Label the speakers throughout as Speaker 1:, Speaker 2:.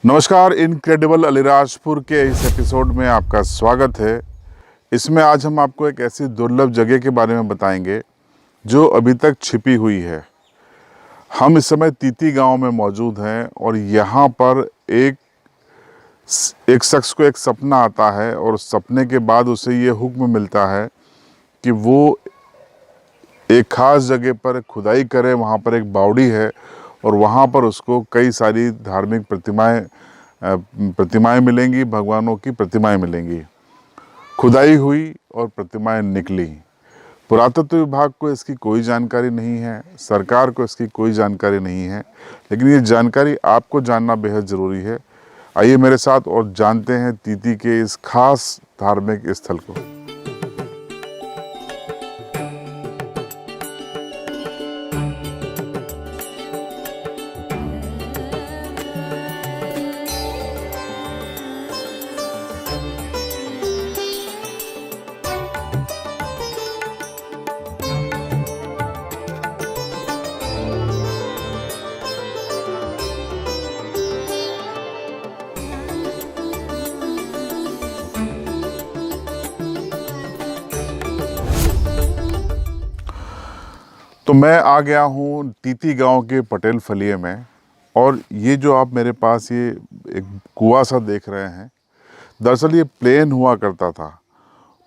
Speaker 1: नमस्कार, इनक्रेडिबल अलीराजपुर के इस एपिसोड में आपका स्वागत है। इसमें आज हम आपको एक ऐसी दुर्लभ जगह के बारे में बताएंगे जो अभी तक छिपी हुई है। हम इस समय तीती गांव में मौजूद हैं और यहाँ पर एक शख्स को एक सपना आता है और उस सपने के बाद उसे ये हुक्म मिलता है कि वो एक ख़ास जगह पर खुदाई करे। वहाँ पर एक बावड़ी है और वहाँ पर उसको कई सारी धार्मिक प्रतिमाएं मिलेंगी, भगवानों की प्रतिमाएं मिलेंगी। खुदाई हुई और प्रतिमाएं निकली। पुरातत्व विभाग को इसकी कोई जानकारी नहीं है, सरकार को इसकी कोई जानकारी नहीं है, लेकिन ये जानकारी आपको जानना बेहद ज़रूरी है। आइए मेरे साथ और जानते हैं तीती के इस खास धार्मिक स्थल को। तो मैं आ गया हूँ तीती गांव के पटेल फलिये में, और ये जो आप मेरे पास ये एक कुआं सा देख रहे हैं, दरअसल ये प्लेन हुआ करता था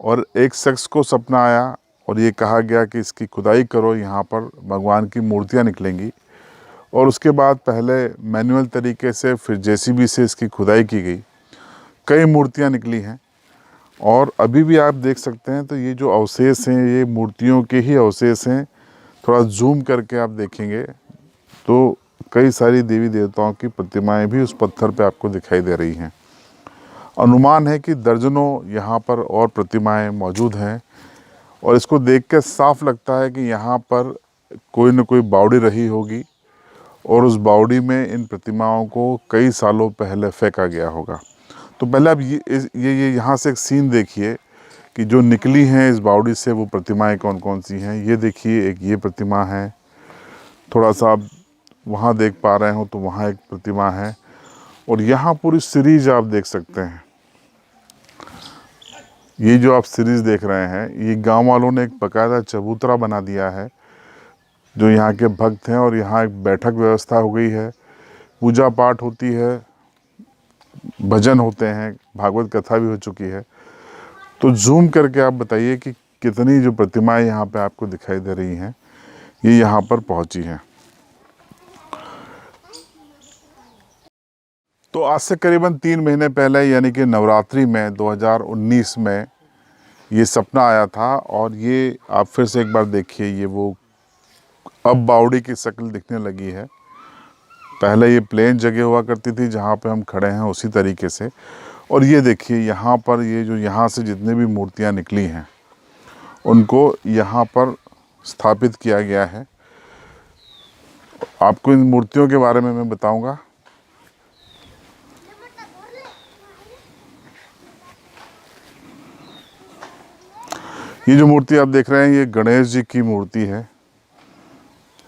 Speaker 1: और एक शख्स को सपना आया और ये कहा गया कि इसकी खुदाई करो, यहाँ पर भगवान की मूर्तियाँ निकलेंगी। और उसके बाद पहले मैनुअल तरीके से, फिर जेसीबी से इसकी खुदाई की गई। कई मूर्तियाँ निकली हैं और अभी भी आप देख सकते हैं। तो ये जो अवशेष हैं ये मूर्तियों के ही अवशेष हैं। थोड़ा जूम करके आप देखेंगे तो कई सारी देवी देवताओं की प्रतिमाएं भी उस पत्थर पे आपको दिखाई दे रही हैं। अनुमान है कि दर्जनों यहाँ पर और प्रतिमाएं मौजूद हैं और इसको देख के साफ लगता है कि यहाँ पर कोई न कोई बावड़ी रही होगी और उस बावड़ी में इन प्रतिमाओं को कई सालों पहले फेंका गया होगा। तो पहले आप ये यहाँ से एक सीन देखिए कि जो निकली हैं इस बावड़ी से वो प्रतिमाएं कौन कौन सी हैं। ये देखिए, एक ये प्रतिमा है, थोड़ा सा आप वहाँ देख पा रहे हो तो वहाँ एक प्रतिमा है, और यहाँ पूरी सीरीज आप देख सकते हैं। ये जो आप सीरीज देख रहे हैं, ये गांव वालों ने एक बाकायदा चबूतरा बना दिया है जो यहाँ के भक्त हैं, और यहाँ एक बैठक व्यवस्था हो गई है, पूजा पाठ होती है, भजन होते हैं, भागवत कथा भी हो चुकी है। तो जूम करके आप बताइए कि कितनी जो प्रतिमाएं यहाँ पे आपको दिखाई दे रही हैं ये यहाँ पर पहुँची हैं। तो आज से करीबन 3 महीने पहले, यानी कि नवरात्रि में 2019 में ये सपना आया था। और ये आप फिर से एक बार देखिए, ये वो अब बावड़ी की शक्ल दिखने लगी है। पहले ये प्लेन जगह हुआ करती थी जहाँ पे हम खड़े हैं उसी तरीके से। और ये देखिए यहाँ पर ये जो यहाँ से जितने भी मूर्तियाँ निकली हैं उनको यहाँ पर स्थापित किया गया है। आपको इन मूर्तियों के बारे में मैं बताऊंगा। ये जो मूर्ति आप देख रहे हैं ये गणेश जी की मूर्ति है।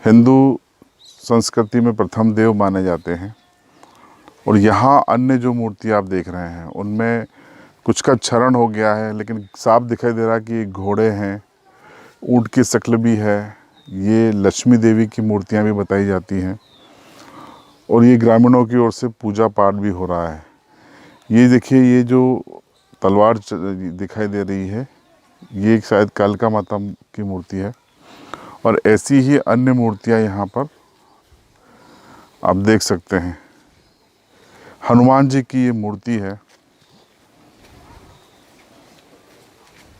Speaker 1: हिंदू संस्कृति में प्रथम देव माने जाते हैं। और यहाँ अन्य जो मूर्ति आप देख रहे हैं उनमें कुछ का क्षरण हो गया है, लेकिन साफ दिखाई दे रहा है कि घोड़े हैं, ऊँट की शक्ल भी है। ये लक्ष्मी देवी की मूर्तियाँ भी बताई जाती हैं और ये ग्रामीणों की ओर से पूजा पाठ भी हो रहा है। ये देखिए, ये जो तलवार दिखाई दे रही है ये शायद कालिका माता की मूर्ति है। और ऐसी ही अन्य मूर्तियाँ यहाँ पर आप देख सकते हैं। हनुमान जी की ये मूर्ति है,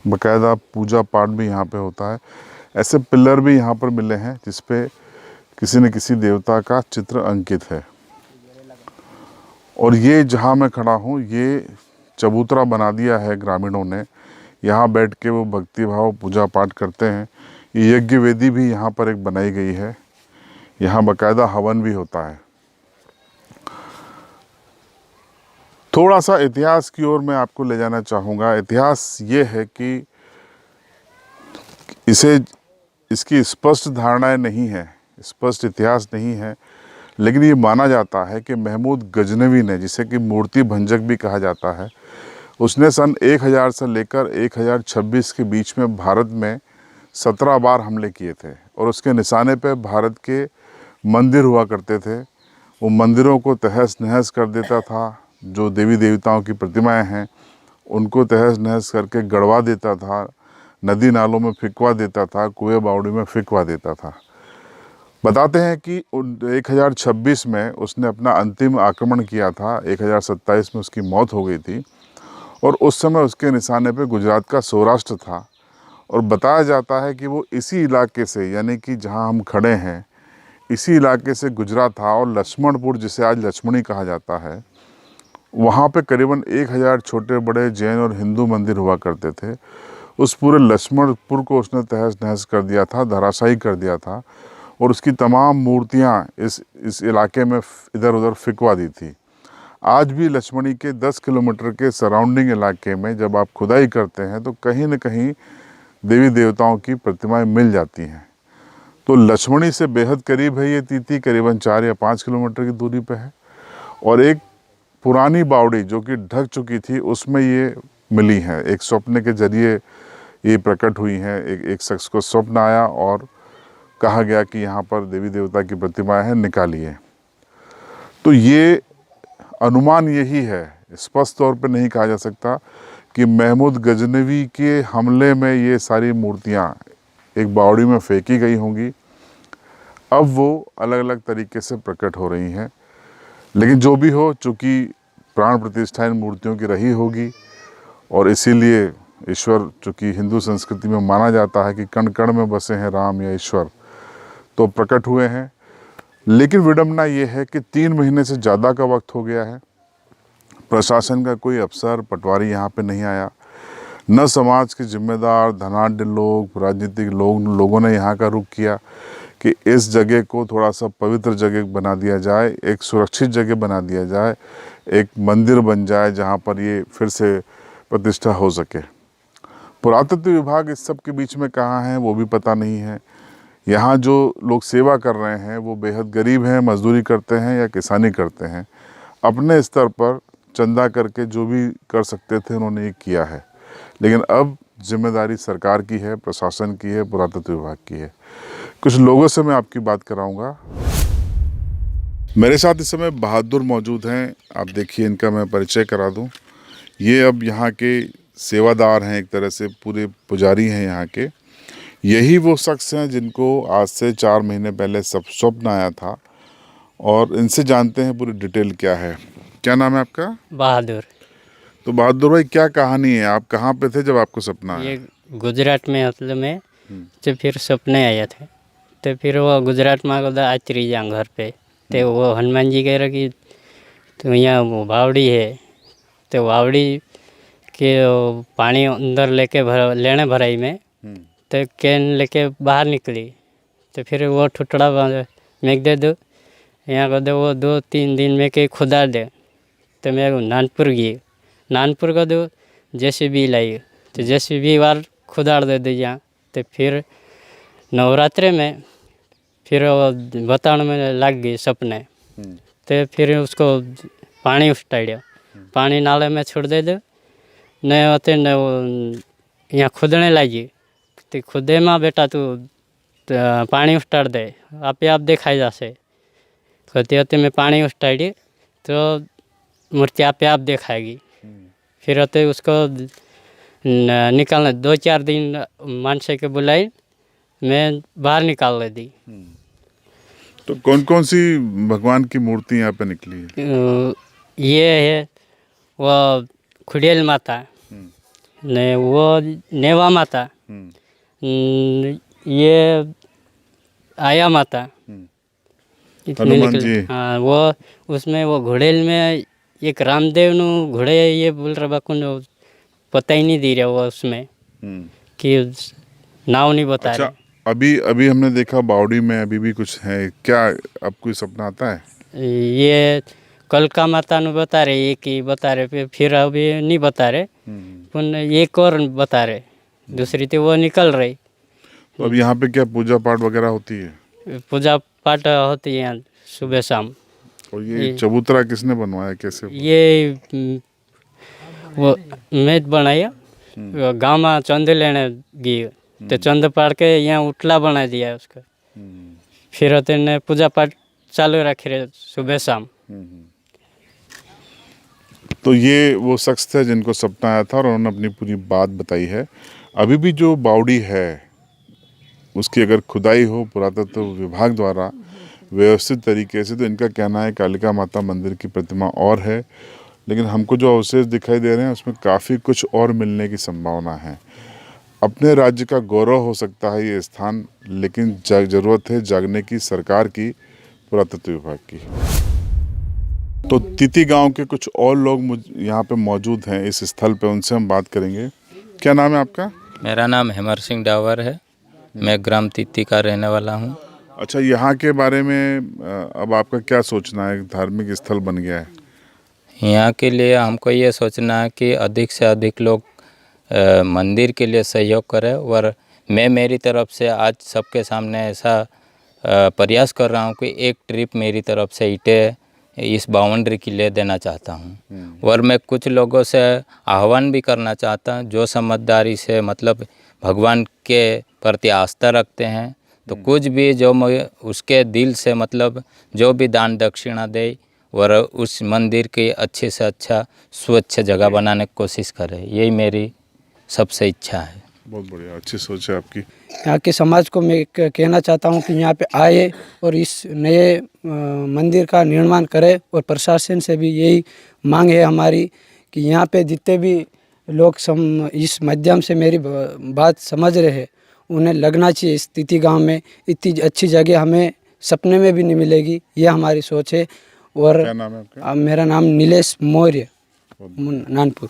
Speaker 1: बाकायदा पूजा पाठ भी यहाँ पे होता है। ऐसे पिलर भी यहाँ पर मिले हैं जिस पे किसी न किसी देवता का चित्र अंकित है। और ये जहाँ मैं खड़ा हूँ ये चबूतरा बना दिया है ग्रामीणों ने। यहाँ बैठ के वो भक्ति भाव पूजा पाठ करते हैं। ये यज्ञ वेदी भी यहाँ पर एक बनाई गई है, यहाँ बाकायदा हवन भी होता है। थोड़ा सा इतिहास की ओर मैं आपको ले जाना चाहूँगा। इतिहास ये है कि इसकी स्पष्ट धारणाएं नहीं है, स्पष्ट इतिहास नहीं है, लेकिन ये माना जाता है कि महमूद गजनवी ने, जिसे कि मूर्ति भंजक भी कहा जाता है, उसने सन 1000 से लेकर 1026 के बीच में भारत में 17 बार हमले किए थे और उसके निशाने पे भारत के मंदिर हुआ करते थे। वो मंदिरों को तहस नहस कर देता था। जो देवी देवताओं की प्रतिमाएं हैं उनको तहस नहस करके गड़वा देता था, नदी नालों में फिकवा देता था, कुएं बावड़ी में फिकवा देता था। बताते हैं कि 1026 में उसने अपना अंतिम आक्रमण किया था। 1027 में उसकी मौत हो गई थी और उस समय उसके निशाने पे गुजरात का सौराष्ट्र था। और बताया जाता है कि वो इसी इलाके से, यानी कि जहां हम खड़े हैं, इसी इलाके से गुजरा था और लक्ष्मणपुर, जिसे आज लक्ष्मणी कहा जाता है, वहाँ पे करीबन 1000 छोटे बड़े जैन और हिंदू मंदिर हुआ करते थे। उस पूरे लक्ष्मणपुर को उसने तहस नहस कर दिया था, धराशायी कर दिया था और उसकी तमाम मूर्तियाँ इस इलाके में इधर उधर फिकवा दी थी। आज भी लक्ष्मणी के 10 किलोमीटर के सराउंडिंग इलाके में जब आप खुदाई करते हैं तो कहीं न कहीं देवी देवताओं की प्रतिमाएं मिल जाती हैं। तो लक्ष्मणी से बेहद करीब है ये तीती, करीबन 4 या 5 किलोमीटर की दूरी पे है। और एक पुरानी बावड़ी जो कि ढक चुकी थी, उसमें ये मिली है। एक स्वप्न के जरिए ये प्रकट हुई हैं। एक शख्स को स्वप्न आया और कहा गया कि यहाँ पर देवी देवता की प्रतिमाएं हैं, निकालिए। तो ये अनुमान यही है, स्पष्ट तौर पे नहीं कहा जा सकता कि महमूद गजनवी के हमले में ये सारी मूर्तियाँ एक बावड़ी में फेंकी गई होंगी। अब वो अलग अलग तरीके से प्रकट हो रही हैं। लेकिन जो भी हो, चूँकि प्राण प्रतिष्ठा इन मूर्तियों की रही होगी और इसीलिए ईश्वर, चूँकि हिंदू संस्कृति में माना जाता है कि कण कण में बसे हैं राम या ईश्वर, तो प्रकट हुए हैं। लेकिन विडंबना ये है कि 3 महीने से ज़्यादा का वक्त हो गया है, प्रशासन का कोई अफसर पटवारी यहाँ पे नहीं आया, न समाज के जिम्मेदार धनाढ्य लोग, राजनीतिक लोगों ने यहाँ का रुख किया कि इस जगह को थोड़ा सा पवित्र जगह बना दिया जाए, एक सुरक्षित जगह बना दिया जाए, एक मंदिर बन जाए जहाँ पर ये फिर से प्रतिष्ठा हो सके। पुरातत्व विभाग इस सब के बीच में कहाँ है वो भी पता नहीं है। यहाँ जो लोग सेवा कर रहे हैं वो बेहद गरीब हैं, मजदूरी करते हैं या किसानी करते हैं। अपने स्तर पर चंदा करके जो भी कर सकते थे उन्होंने ये किया है। लेकिन अब जिम्मेदारी सरकार की है, प्रशासन की है, पुरातत्व विभाग की है। कुछ लोगों से मैं आपकी बात कराऊंगा। मेरे साथ इस समय बहादुर मौजूद हैं। आप देखिए, इनका मैं परिचय करा दूं। ये अब यहाँ के सेवादार हैं, एक तरह से पूरे पुजारी हैं यहाँ के। यही वो शख्स हैं जिनको आज से 4 महीने पहले सब स्वप्न आया था और इनसे जानते हैं पूरी डिटेल क्या है। क्या नाम है आपका?
Speaker 2: बहादुर।
Speaker 1: तो बहादुर भाई, क्या कहानी है? आप कहाँ पे थे जब आपको सपना आया?
Speaker 2: ये गुजरात में मतलब में तो फिर सपने आए थे। तो फिर वो गुजरात में गोदा आचरी जा घर पे, तो वो हनुमान जी कह रहे कि तो यहाँ वो बावड़ी है, तो बावड़ी के पानी अंदर लेके लेने भराई में, तो कैन लेके बाहर निकली। तो फिर वो ठुटड़ा मैं दे दो, यहाँ को दो, वो 2-3 दिन में के खुदा दे। तो मैं नानपुर गई, नानपुर को दो JCB लाई, तो JCB बार खुदाड़ दे यहाँ। तो फिर नवरात्रे में फिर बताने में लग गई सपने। तो फिर उसको पानी उठाड़िया, पानी नाले में छोड़ दे दो, नहीं होते न वो यहाँ खुदने लगी। तो खुदे में बेटा तू पानी उठाड़ दे, आप दिखाई जासे। कहते होते मैं पानी उठाड़ी तो मूर्ति आप दिखाएगी। फिर होते उसको निकालना 2-4 दिन मानसे के बुलाई, मैं बाहर निकाल ले दी।
Speaker 1: तो कौन कौन सी भगवान की मूर्ति यहाँ पे निकली है?
Speaker 2: ये है वो खुड़ेल माता, ने वो नेवा माता, ये आया माता, इतने निकले। हाँ, वो उसमें वो घोड़ेल में एक रामदेव नु घोड़े ये बोल रहा बाकुन पता ही नहीं दे रहा वो उसमें कि नाव नहीं बता
Speaker 1: अच्छा,
Speaker 2: रहे।
Speaker 1: अभी हमने देखा बावड़ी में अभी भी कुछ है क्या? आपको सपना आता है?
Speaker 2: ये कलका माता नु बता रहे, एक ही बता रहे, फिर अभी नहीं बता रहे, पुन एक और बता रहे, दूसरी तो वो निकल रही।
Speaker 1: तो अब यहाँ पे क्या पूजा पाठ वगैरह होती है?
Speaker 2: पूजा पाठ होती है, सुबह शाम।
Speaker 1: और ये चबूतरा किसने बनवाया, कैसे?
Speaker 2: ये वो મેં જ બનાવ્યા ગામમાં ચંદ લેने गई तो चंद पाड़ के यहाँ उठला बना दिया उसका। फिर ने पूजा पाठ चालू रखे रहे सुबह शाम।
Speaker 1: तो ये वो शख्स थे जिनको सपना आया था और उन्होंने अपनी पूरी बात बताई है। अभी भी जो बावड़ी है उसकी अगर खुदाई हो पुरातत्व विभाग द्वारा व्यवस्थित तरीके से, तो इनका कहना है कालिका माता मंदिर की प्रतिमा और है, लेकिन हमको जो अवशेष दिखाई दे रहे हैं उसमें काफ़ी कुछ और मिलने की संभावना है। अपने राज्य का गौरव हो सकता है ये स्थान, लेकिन ज़रूरत है जागने की सरकार की, पुरातत्व विभाग की। तो तिती गांव के कुछ और लोग यहाँ पे मौजूद हैं इस स्थल पे, उनसे हम बात करेंगे। क्या नाम है आपका?
Speaker 3: मेरा नाम हेमर सिंह डावर है, मैं ग्राम तिती का रहने वाला हूँ।
Speaker 1: अच्छा, यहाँ के बारे में अब आपका क्या सोचना है? धार्मिक स्थल बन गया है,
Speaker 3: यहाँ के लिए हमको ये सोचना है कि अधिक से अधिक लोग मंदिर के लिए सहयोग करें, और मैं मेरी तरफ से आज सबके सामने ऐसा प्रयास कर रहा हूँ कि एक ट्रिप मेरी तरफ से ईंटें इस बाउंड्री के लिए देना चाहता हूँ। और मैं कुछ लोगों से आह्वान भी करना चाहता हूँ जो समझदारी से मतलब भगवान के प्रति आस्था रखते हैं, तो कुछ भी जो उसके दिल से मतलब जो भी दान दक्षिणा दे और उस मंदिर की अच्छे से अच्छा स्वच्छ जगह बनाने की कोशिश करे, यही मेरी सबसे इच्छा है।
Speaker 1: बहुत बढ़िया, अच्छी सोच है आपकी।
Speaker 4: यहाँ के समाज को मैं कहना चाहता हूँ कि यहाँ पे आए और इस नए मंदिर का निर्माण करे, और प्रशासन से भी यही मांग है हमारी कि यहाँ पे जितने भी लोग इस माध्यम से मेरी बात समझ रहे हैं उन्हें लगना चाहिए। इस तिती गांव में इतनी अच्छी जगह हमें सपने में भी नहीं मिलेगी, ये हमारी सोच है। और
Speaker 1: क्या नाम है आपका?
Speaker 4: मेरा नाम नीलेश मौर्य, नानपुर।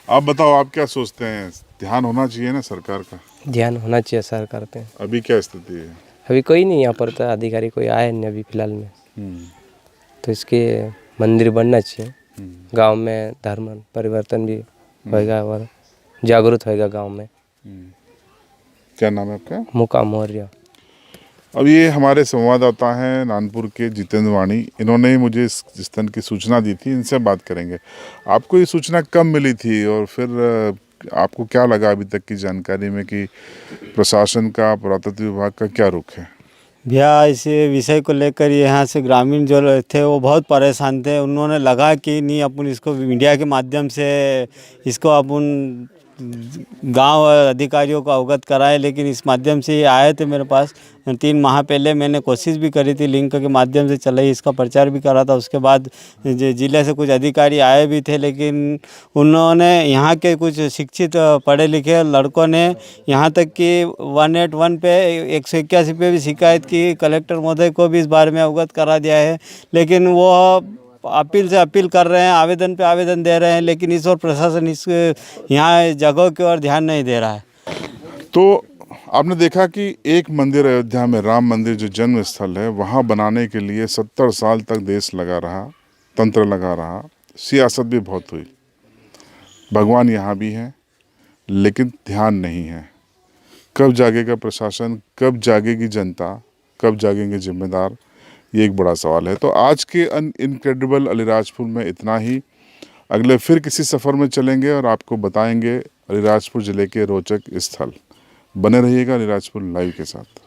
Speaker 1: आप बताओ, आप क्या सोचते हैं? ध्यान होना चाहिए ना सरकार का?
Speaker 5: ध्यान होना चाहिए सरकार पे।
Speaker 1: अभी क्या स्थिति है?
Speaker 5: अभी कोई नहीं यहाँ पर, तो अधिकारी कोई आए नहीं अभी फिलहाल में। तो इसके मंदिर बनना चाहिए, गांव में धर्म परिवर्तन भी होएगा और जागरूक होएगा गांव में।
Speaker 1: क्या नाम है आपका?
Speaker 5: मुकाम मौर्य।
Speaker 1: अब ये हमारे संवाददाता हैं नानपुर के जितेंद्र वाणी, इन्होंने ही मुझे इस स्थल की सूचना दी थी, इनसे बात करेंगे। आपको ये सूचना कब मिली थी और फिर आपको क्या लगा अभी तक की जानकारी में कि प्रशासन का, पुरातत्व विभाग का क्या रुख है?
Speaker 6: भैया, इस विषय को लेकर यहाँ से ग्रामीण जो थे वो बहुत परेशान थे। उन्होंने लगा कि नहीं अपन इसको मीडिया के माध्यम से इसको अपन गांव अधिकारियों को अवगत कराए, लेकिन इस माध्यम से ये आए थे मेरे पास 3 माह पहले। मैंने कोशिश भी करी थी, लिंक के माध्यम से चलाई, इसका प्रचार भी करा था। उसके बाद जिले से कुछ अधिकारी आए भी थे, लेकिन उन्होंने यहाँ के कुछ शिक्षित पढ़े लिखे लड़कों ने यहाँ तक कि 181 पे 181 पे भी शिकायत की, कलेक्टर महोदय को भी इस बारे में अवगत करा दिया है, लेकिन वो अपील से अपील कर रहे हैं, आवेदन पे आवेदन दे रहे हैं, लेकिन इस और प्रशासन इस यहाँ जगहों की ओर ध्यान नहीं दे रहा है।
Speaker 1: तो आपने देखा कि एक मंदिर अयोध्या में, राम मंदिर जो जन्म स्थल है, वहाँ बनाने के लिए 70 साल तक देश लगा रहा, तंत्र लगा रहा, सियासत भी बहुत हुई। भगवान यहाँ भी हैं, लेकिन ध्यान नहीं है। कब जागेगा प्रशासन, कब जागेगी जनता, कब जागेंगे जिम्मेदार, ये एक बड़ा सवाल है। तो आज के इनक्रेडिबल अलीराजपुर में इतना ही। अगले फिर किसी सफ़र में चलेंगे और आपको बताएंगे अलीराजपुर ज़िले के रोचक स्थल। बने रहिएगा अलीराजपुर लाइव के साथ।